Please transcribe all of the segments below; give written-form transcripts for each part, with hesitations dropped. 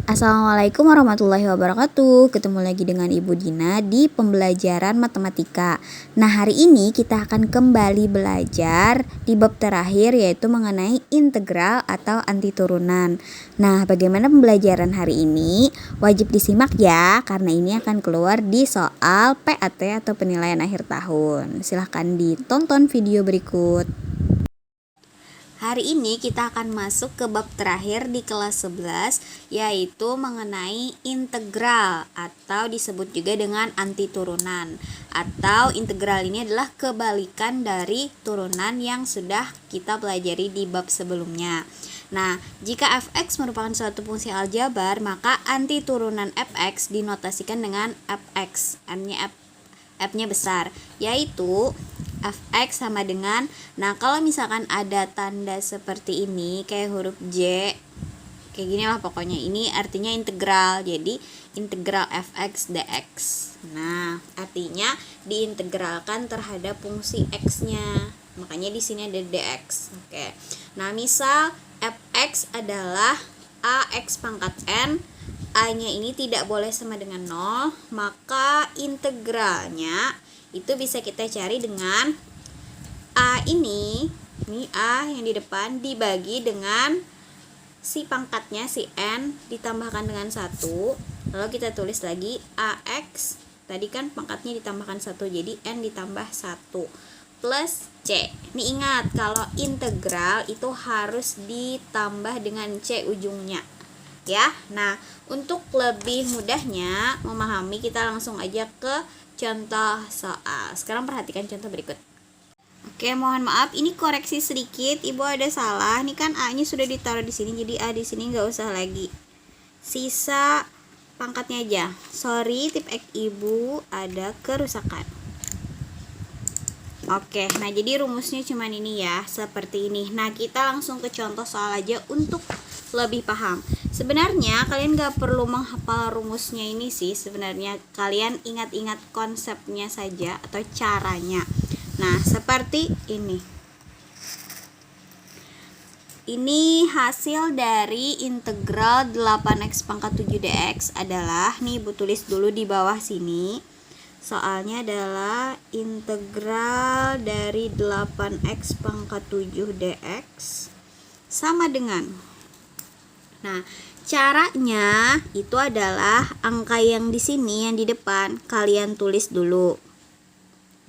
Assalamualaikum warahmatullahi wabarakatuh. Ketemu lagi dengan Ibu Dina di pembelajaran matematika. Nah, hari ini kita akan kembali belajar di bab terakhir, yaitu mengenai integral atau anti turunan. Nah, bagaimana pembelajaran hari ini? Wajib disimak ya, karena ini akan keluar di soal PAT atau penilaian akhir tahun. Silahkan ditonton video berikut. Hari ini kita akan masuk ke bab terakhir di kelas 11, yaitu mengenai integral atau disebut juga dengan anti turunan. Atau integral ini adalah kebalikan dari turunan yang sudah kita pelajari di bab sebelumnya. Nah, jika fx merupakan suatu fungsi aljabar, maka anti turunan fx dinotasikan dengan fx, f-nya besar, yaitu fx sama dengan, nah kalau misalkan ada tanda seperti ini kayak huruf J, kayak gini lah pokoknya, ini artinya integral, jadi integral fx dx. Nah, artinya diintegralkan terhadap fungsi x-nya, makanya di sini ada dx. Oke. Nah, misal fx adalah ax pangkat n, a-nya ini tidak boleh sama dengan 0, maka integralnya itu bisa kita cari dengan a ini a yang di depan dibagi dengan si pangkatnya, si n, ditambahkan dengan 1. Lalu kita tulis lagi ax, tadi kan pangkatnya ditambahkan 1, jadi n ditambah 1 plus c. Ini ingat, kalau integral itu harus ditambah dengan c ujungnya ya. Nah, untuk lebih mudahnya memahami, kita langsung aja ke contoh soal. Sekarang perhatikan contoh berikut. Oke, mohon maaf, ini koreksi sedikit, Ibu ada salah. Ini kan a-nya sudah ditaruh di sini, jadi a di sini nggak usah lagi. Sisa pangkatnya aja. Sorry, tip X Ibu ada kerusakan. Oke, nah jadi rumusnya cuman ini ya, seperti ini. Nah, kita langsung ke contoh soal aja untuk lebih paham. Sebenarnya kalian gak perlu menghafal rumusnya ini sih, sebenarnya kalian ingat-ingat konsepnya saja atau caranya. Nah, seperti ini. Ini hasil dari integral 8x pangkat 7 dx adalah, nih Ibu tulis dulu di bawah sini. Soalnya adalah integral dari 8x pangkat 7 dx sama dengan, nah caranya itu adalah angka yang di sini, yang di depan kalian tulis dulu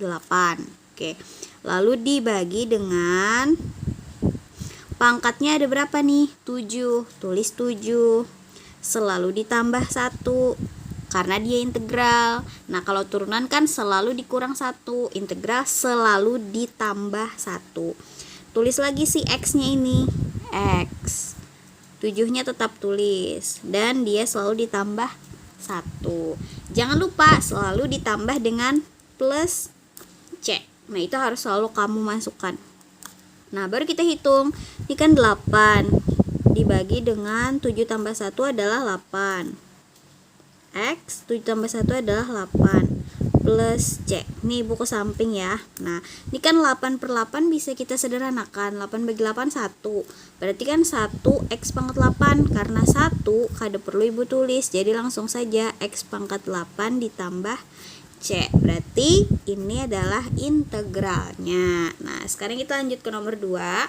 8. Oke. Lalu dibagi dengan pangkatnya ada berapa nih? 7. Tulis 7. Selalu ditambah 1 karena dia integral. Nah, kalau turunan kan selalu dikurang 1, integral selalu ditambah 1. Tulis lagi si x-nya ini, x. 7-nya tetap tulis dan dia selalu ditambah 1. Jangan lupa selalu ditambah dengan plus c. Nah, itu harus selalu kamu masukkan. Nah, baru kita hitung. Ini kan 8 dibagi dengan 7 tambah 1 adalah 8. X 7 tambah 1 adalah 8 plus C. Nih Ibu ke samping ya. Nah, ini kan 8 per 8 bisa kita sederhanakan. 8 bagi 8 1. Berarti kan 1 X pangkat 8. Karena 1 kada perlu Ibu tulis. Jadi langsung saja X pangkat 8 ditambah C. Berarti ini adalah integralnya. Nah, sekarang kita lanjut ke nomor 2.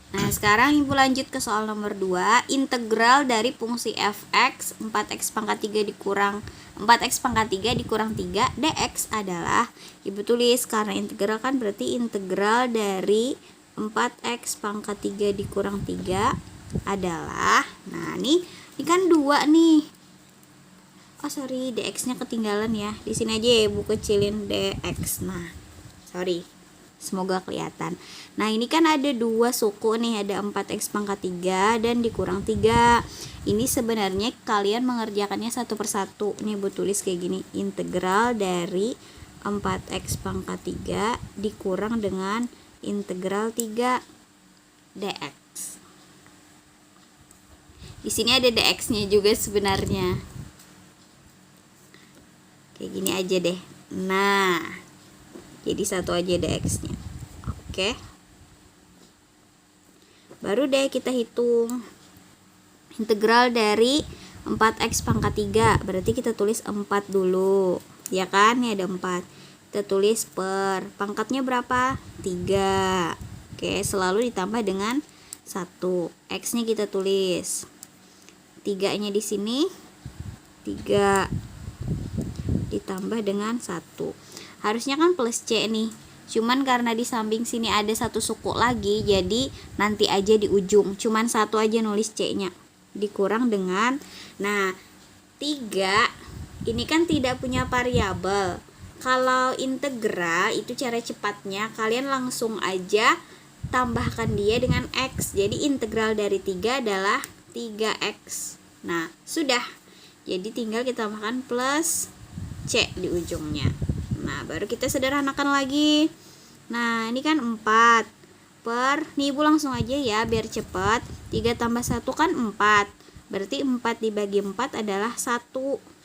Nah, sekarang Ibu lanjut ke soal nomor 2. Integral dari fungsi fx 4x pangkat 3 dikurang 4x pangkat 3 dikurang 3 dx adalah, Ibu tulis karena integral kan berarti integral dari 4x pangkat 3 dikurang 3 adalah, nah ini kan 2 nih. Oh sorry, dx nya ketinggalan ya. Di sini aja ya Ibu kecilin dx. Nah, sorry. Semoga kelihatan. Nah, ini kan ada 2 suku nih, ada 4x pangkat 3 dan dikurang 3. Ini sebenarnya kalian mengerjakannya satu persatu. Nih Ibu tulis kayak gini, integral dari 4x pangkat 3 dikurang dengan integral 3 dx. Di sini ada dx-nya juga sebenarnya. Kayak gini aja deh. Nah, jadi satu aja dx-nya. Oke. Baru deh kita hitung integral dari 4x pangkat 3, berarti kita tulis 4 dulu. Ya kan, ini ada 4. Kita tulis per. Pangkatnya berapa? 3. Oke, selalu ditambah dengan 1. X-nya kita tulis. 3-nya di sini 3 ditambah dengan 1. Harusnya kan plus C nih. Cuman karena di samping sini ada satu suku lagi, jadi nanti aja di ujung. Cuman 1 aja nulis C-nya. Dikurang dengan, nah 3 ini kan tidak punya variabel. Kalau integral itu cara cepatnya kalian langsung aja tambahkan dia dengan X. Jadi integral dari 3 adalah 3X. Nah sudah. Jadi tinggal kita tambahkan plus C di ujungnya. Nah baru kita sederhanakan lagi. Nah ini kan 4 per, nih ibu langsung aja ya biar cepat. 3 tambah 1 kan 4. Berarti 4 dibagi 4 adalah 1.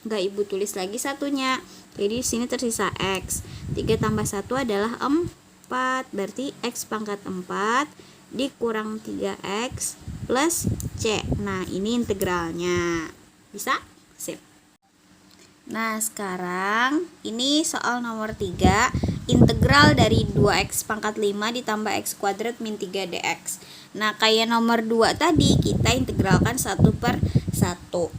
Enggak ibu tulis lagi satunya. Jadi di sini tersisa X. 3 tambah 1 adalah 4. Berarti X pangkat 4 dikurang 3X plus C. Nah ini integralnya. Bisa? Sip. Nah sekarang ini soal nomor 3. Integral dari 2x pangkat 5 ditambah x kuadrat min 3 dx. Nah kayak nomor 2 tadi kita integralkan 1 per 1.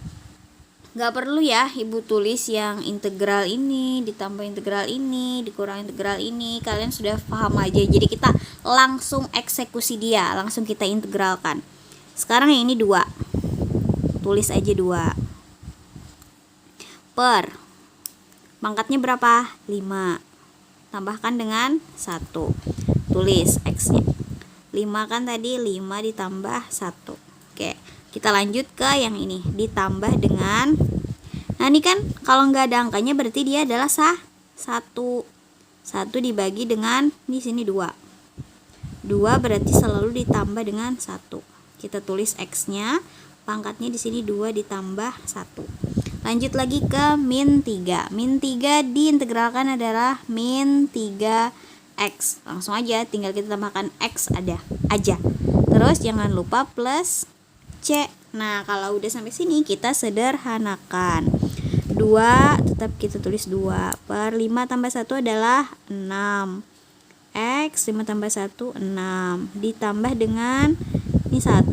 Gak perlu ya ibu tulis yang integral ini ditambah integral ini dikurang integral ini. Kalian sudah paham aja. Jadi kita langsung eksekusi dia, langsung kita integralkan. Sekarang yang ini 2. Tulis aja 2 per, pangkatnya berapa? 5. Tambahkan dengan 1. Tulis X-nya. 5 kan tadi 5 ditambah 1. Oke, kita lanjut ke yang ini. Ditambah dengan, nah ini kan kalau nggak ada angkanya berarti dia adalah 1. 1 dibagi dengan, di sini 2. 2 berarti selalu ditambah dengan 1. Kita tulis X-nya. Pangkatnya di sini 2 ditambah 1. Lanjut lagi ke min 3. Min 3 diintegralkan adalah min 3x. Langsung aja tinggal kita tambahkan x aja. Terus jangan lupa plus c. Nah, kalau udah sampai sini kita sederhanakan. 2 tetap kita tulis 2 per 5 tambah 1 adalah 6. X 5 tambah 1 6 ditambah dengan ini 1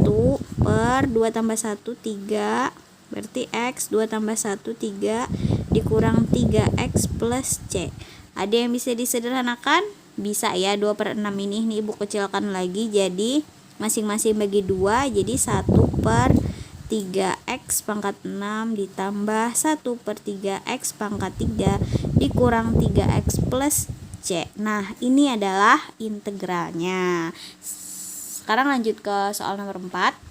per 2 tambah 1 3. Berarti X 2 tambah 1 3 dikurang 3X plus C. Ada yang bisa disederhanakan? Bisa ya. 2 per 6 ini ibu kecilkan lagi. Jadi masing-masing bagi 2. Jadi 1 per 3X pangkat 6 ditambah 1 per 3X pangkat 3 dikurang 3X plus C. Nah ini adalah integralnya. Sekarang lanjut ke soal nomor 4.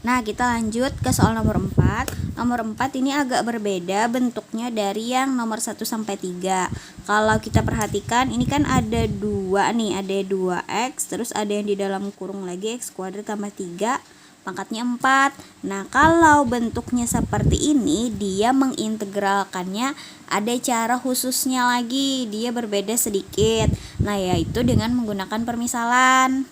Nah kita lanjut ke soal nomor 4. Nomor 4 ini agak berbeda bentuknya dari yang nomor 1 sampai 3. Kalau kita perhatikan ini kan ada 2 nih, ada 2x, terus ada yang di dalam kurung lagi x kuadrat tambah 3 pangkatnya 4. Nah kalau bentuknya seperti ini, dia mengintegralkannya ada cara khususnya lagi, dia berbeda sedikit. Nah yaitu dengan menggunakan permisalan.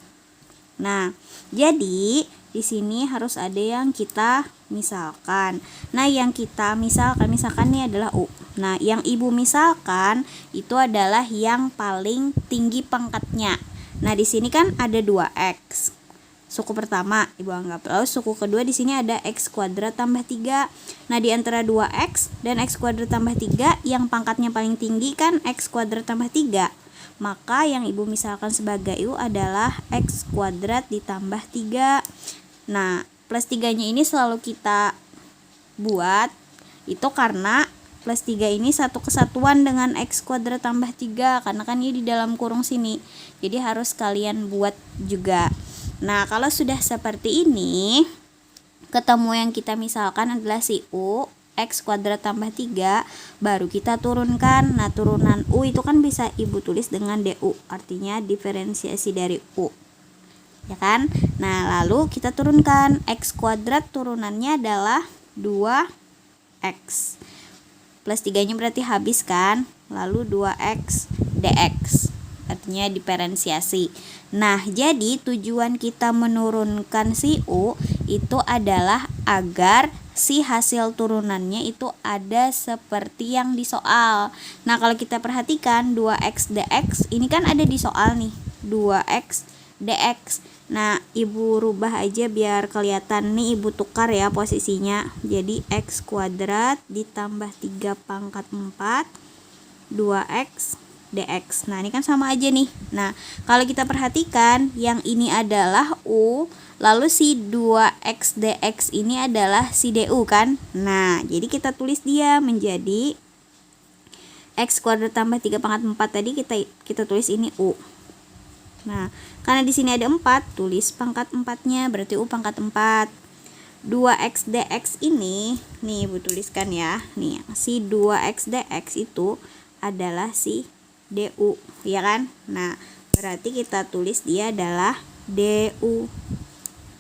Nah jadi di sini harus ada yang kita misalkan. Nah, yang kita misalkan nih adalah U. Nah, yang ibu misalkan itu adalah yang paling tinggi pangkatnya. Nah, di sini kan ada 2x. Suku pertama ibu anggap. Lalu suku kedua di sini ada x kuadrat tambah 3. Nah, di antara 2x dan x kuadrat tambah 3 yang pangkatnya paling tinggi kan x kuadrat tambah 3. Maka yang ibu misalkan sebagai U adalah x kuadrat ditambah 3. Nah plus 3 nya ini selalu kita buat itu karena plus 3 ini satu kesatuan dengan x kuadrat tambah 3. Karena kan ini di dalam kurung sini. Jadi harus kalian buat juga. Nah kalau sudah seperti ini, ketemu yang kita misalkan adalah si U x kuadrat tambah 3, baru kita turunkan. Nah turunan U itu kan bisa ibu tulis dengan DU, artinya diferensiasi dari U, ya kan. Nah lalu kita turunkan x kuadrat, turunannya adalah 2x plus 3 nya berarti habis kan, lalu 2x dx, artinya diferensiasi. Nah jadi tujuan kita menurunkan si U itu adalah agar si hasil turunannya itu ada seperti yang di soal. Nah, kalau kita perhatikan 2x dx ini kan ada di soal nih, 2x dx. Nah, Ibu rubah aja biar kelihatan nih, Ibu tukar ya posisinya. Jadi x kuadrat ditambah 3 pangkat 4 2x dx. Nah, ini kan sama aja nih. Nah, kalau kita perhatikan yang ini adalah u, lalu si 2x dx ini adalah si du kan. Nah, jadi kita tulis dia menjadi x kuadrat tambah 3 pangkat 4 tadi kita tulis ini u. Nah, karena di sini ada 4, tulis pangkat 4-nya, berarti u pangkat 4. 2x dx ini, nih Ibu tuliskan ya. Nih, si 2x dx itu adalah si du, ya kan? Nah, berarti kita tulis dia adalah du.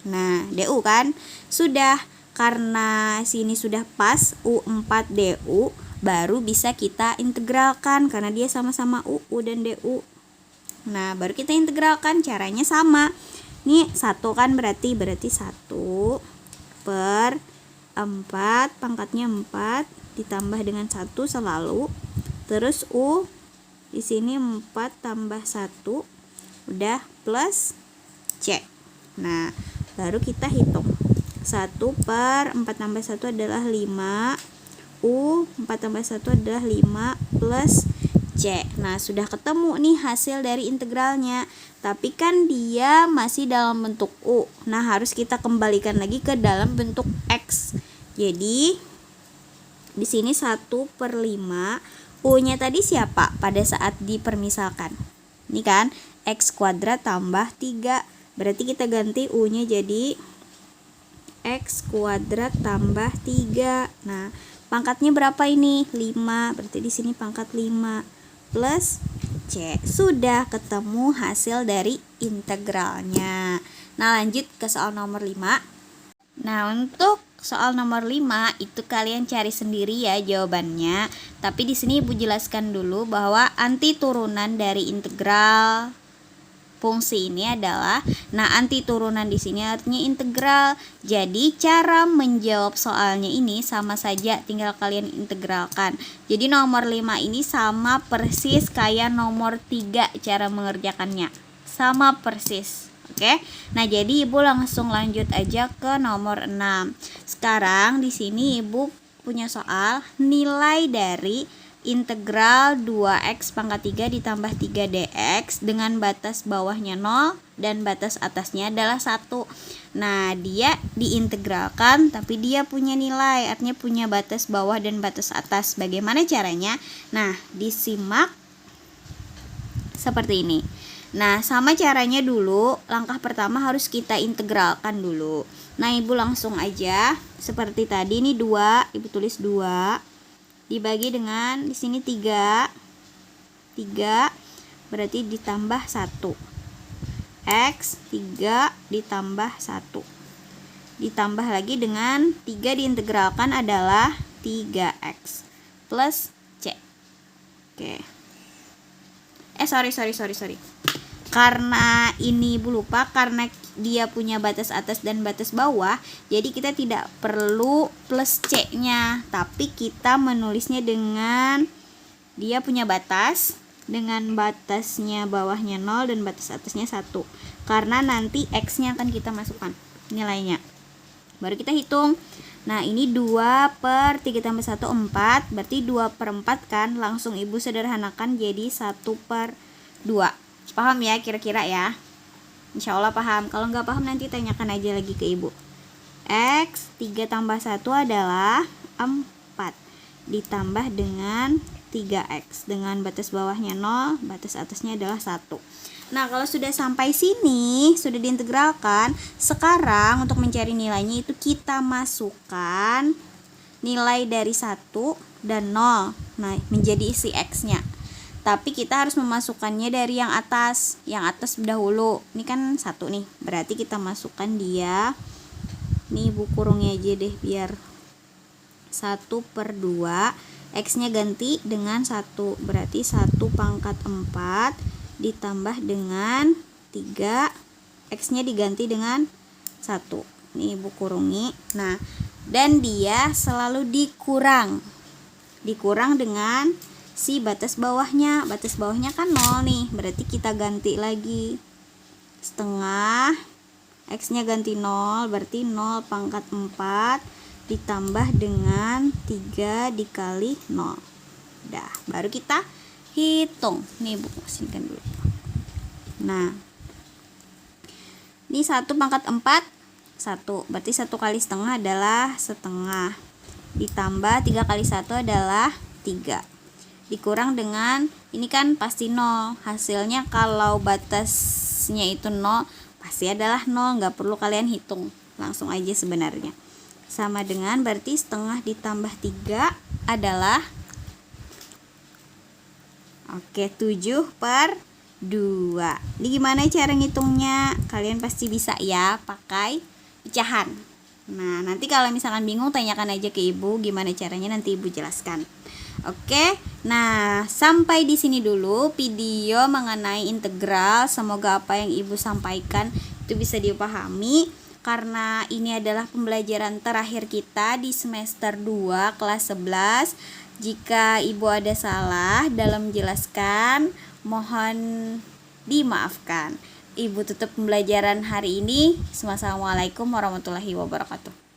Nah, du kan? Sudah, karena sini sudah pas u4 du, baru bisa kita integralkan karena dia sama-sama u dan du. Nah, baru kita integralkan, caranya sama. Nih 1 kan berarti 1 per 4 pangkatnya 4 ditambah dengan 1 selalu. Terus u di sini 4 tambah 1 udah plus c. Nah, baru kita hitung. 1 per 4 tambah 1 adalah 5. U 4 tambah 1 adalah 5 plus C. Nah, sudah ketemu nih hasil dari integralnya. Tapi kan dia masih dalam bentuk U. Nah, harus kita kembalikan lagi ke dalam bentuk X. Jadi, di sini 1 per 5. U-nya tadi siapa pada saat dipermisalkan? Ini kan, X kuadrat tambah 3. Berarti kita ganti U-nya jadi X kuadrat tambah 3. Nah, pangkatnya berapa ini? 5. Berarti di sini pangkat 5. Plus C. Sudah ketemu hasil dari integralnya. Nah, lanjut ke soal nomor 5. Nah, untuk soal nomor 5 itu kalian cari sendiri ya jawabannya. Tapi di sini Ibu jelaskan dulu bahwa anti turunan dari integral fungsi ini adalah, nah anti turunan di sini artinya integral. Jadi cara menjawab soalnya ini sama saja, tinggal kalian integralkan. Jadi nomor 5 ini sama persis kayak nomor 3 cara mengerjakannya. Sama persis. Oke. Nah, jadi Ibu langsung lanjut aja ke nomor 6. Sekarang di sini Ibu punya soal nilai dari integral 2x pangkat 3 ditambah 3 dx dengan batas bawahnya 0 dan batas atasnya adalah 1. Nah, dia diintegralkan tapi dia punya nilai, artinya punya batas bawah dan batas atas. Bagaimana caranya? Nah, disimak seperti ini. Nah, sama caranya dulu. Langkah pertama harus kita integralkan dulu. Nah, Ibu langsung aja seperti tadi, ini 2, Ibu tulis 2 dibagi dengan di sini 3 berarti ditambah 1 x 3 ditambah 1 ditambah lagi dengan 3 diintegralkan adalah 3x plus c. Oke. Sorry. Karena ini Ibu lupa, karena dia punya batas atas dan batas bawah, jadi kita tidak perlu plus C-nya, tapi kita menulisnya dengan dia punya batas, dengan batasnya bawahnya 0 dan batas atasnya 1. Karena nanti X-nya akan kita masukkan nilainya. Baru kita hitung. Nah, ini 2 per 3 tambah 1, 4. Berarti 2 per 4 kan. Langsung Ibu sederhanakan jadi 1 per 2. Paham ya kira-kira ya? Insya Allah paham. Kalau nggak paham nanti tanyakan aja lagi ke Ibu. X 3 tambah 1 adalah 4. Ditambah dengan 3x. Dengan batas bawahnya 0, batas atasnya adalah 1. Nah, kalau sudah sampai sini, sudah diintegralkan, sekarang untuk mencari nilainya itu kita masukkan nilai dari 1 dan 0. Nah, menjadi isi x-nya. Tapi kita harus memasukkannya dari yang atas dahulu. Ini kan 1 nih, berarti kita masukkan dia. Nih Ibu kurungnya aja deh biar 1 per 2. X-nya ganti dengan 1, berarti 1 pangkat 4 ditambah dengan 3. X-nya diganti dengan 1. Nih Ibu kurungi. Nah, dan dia selalu dikurang dengan si batas bawahnya. Batas bawahnya kan 0 nih, berarti kita ganti lagi setengah, X nya ganti 0, berarti 0 pangkat 4 ditambah dengan 3 dikali 0. Udah, baru kita hitung. Nih Ibu singkan dulu. Nah, ini 1 pangkat 4 1, berarti 1 kali setengah adalah setengah, ditambah 3 kali 1 adalah 3, dikurang dengan ini kan pasti 0. Hasilnya kalau batasnya itu 0 pasti adalah 0, nggak perlu kalian hitung, langsung aja sebenarnya. Sama dengan berarti setengah ditambah 3 adalah 7/2. Ini gimana cara ngitungnya? Kalian pasti bisa ya pakai pecahan. Nah, nanti kalau misalkan bingung tanyakan aja ke Ibu gimana caranya, nanti Ibu jelaskan. Oke. Nah, sampai di sini dulu video mengenai integral. Semoga apa yang Ibu sampaikan itu bisa dipahami, karena ini adalah pembelajaran terakhir kita di semester 2 kelas 11. Jika Ibu ada salah dalam menjelaskan, mohon dimaafkan. Ibu tutup pembelajaran hari ini. Wassalamualaikum warahmatullahi wabarakatuh.